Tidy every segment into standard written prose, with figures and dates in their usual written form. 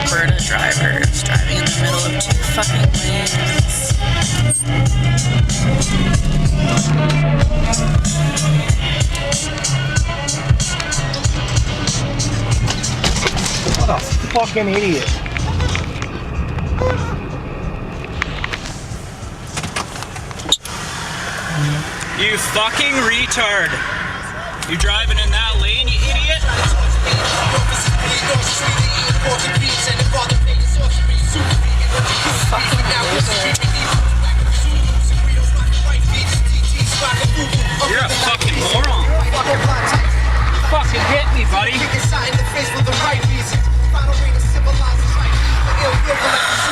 Alberta drivers driving in the middle of two fucking lanes. What a fucking idiot. You fucking retard. You driving in that lane, you idiot? You're a fucking moron. Fucking hit me, buddy.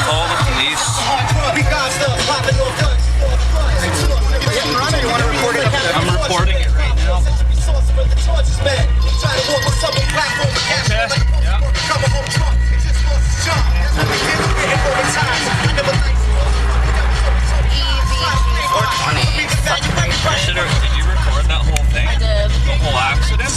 Call the police. I'm reporting it right now. Okay. Yeah. Did you record that whole thing? I did. The whole accident?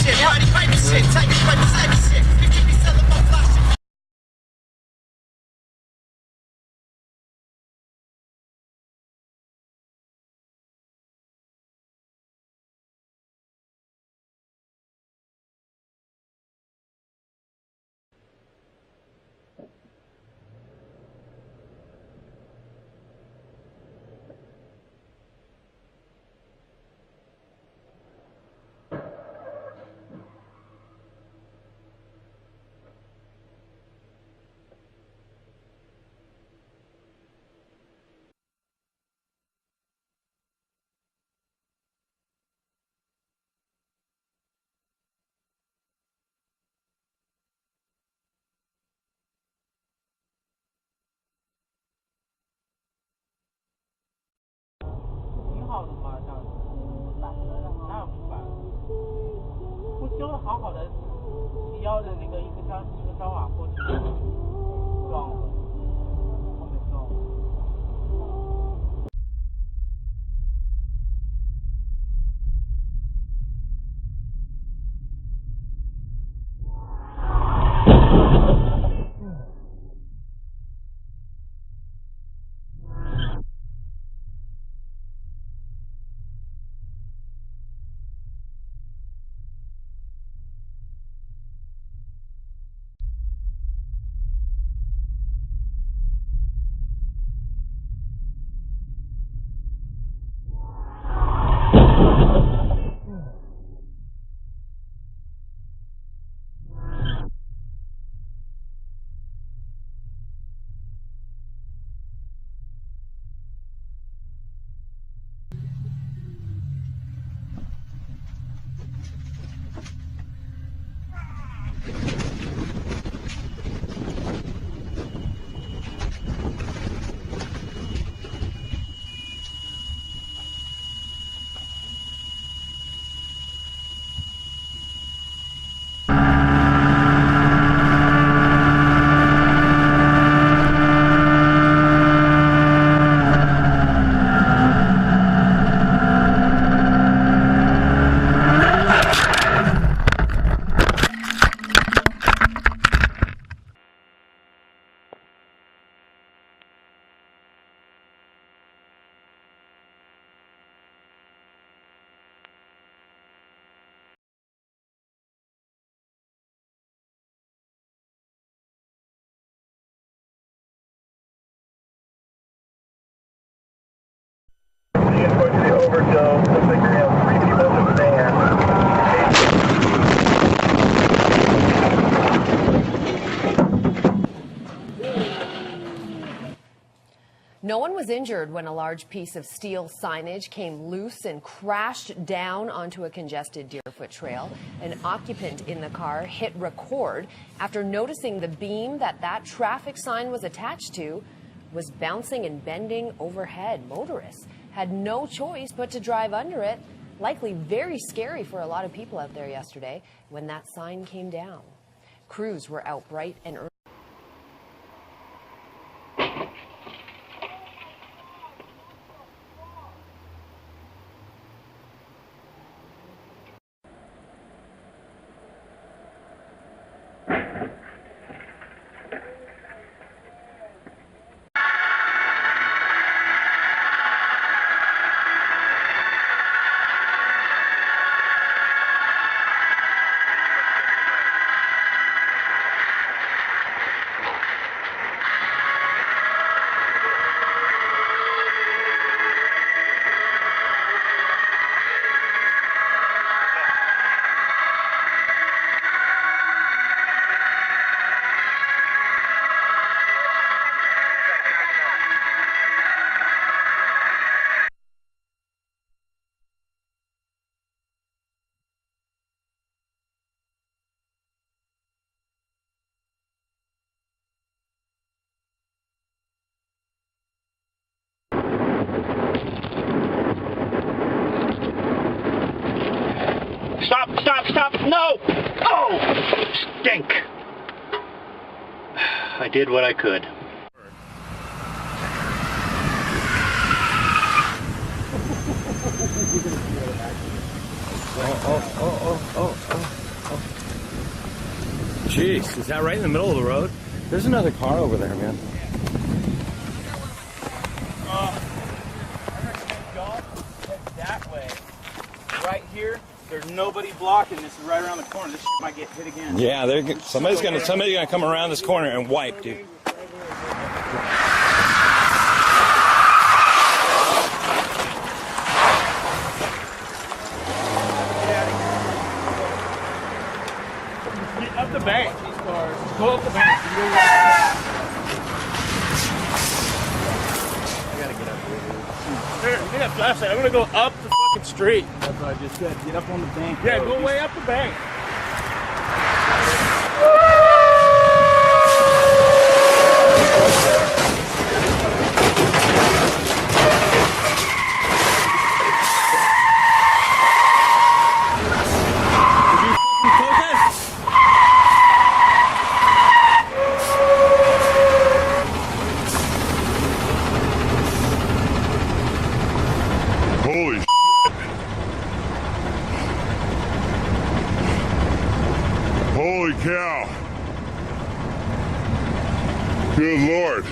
No one was injured when a large piece of steel signage came loose and crashed down onto a congested Deerfoot trail. An occupant in the car hit record after noticing the beam that traffic sign was attached to was bouncing and bending overhead. Motorists had no choice but to drive under it. Likely very scary for a lot of people out there yesterday when that sign came down. Crews were out bright and early. No! Oh! Stink! I did what I could. Jeez, is that right in the middle of the road? There's another car over there, man. I recommend y'all head that way. Right here, there's nobody blocking. This is right around the corner. This shit might get hit again. Yeah, somebody's gonna come around this corner and wipe, dude. Get up the bank. Go up the bank. Here, give me that flashlight. I'm gonna go up the fucking street. That's what I just said. Get up on the bank. Yeah, go way up the bank. Holy shit. Holy cow. Good Lord.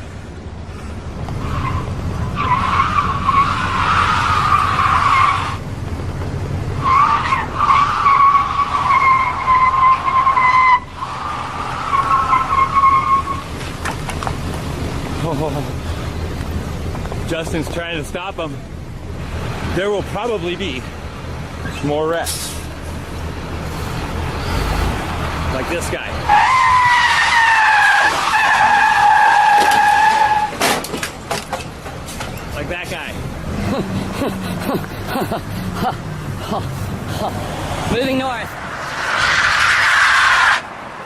Justin's trying to stop him. There will probably be more wrecks. Like this guy. Like that guy. Moving north.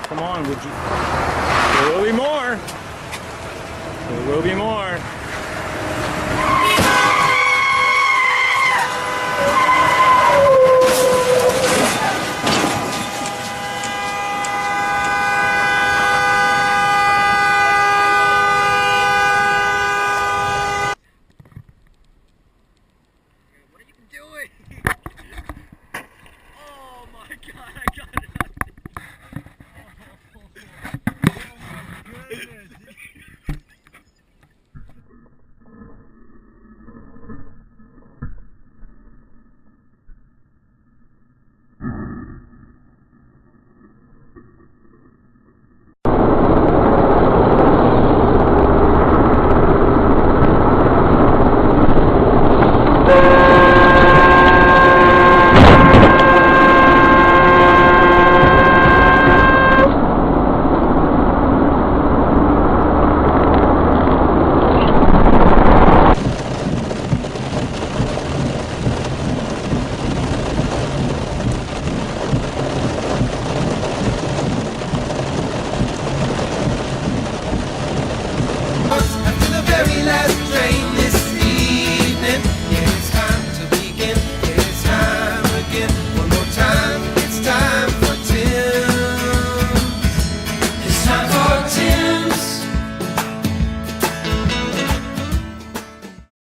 Come on, would you? There will be more. There will be more.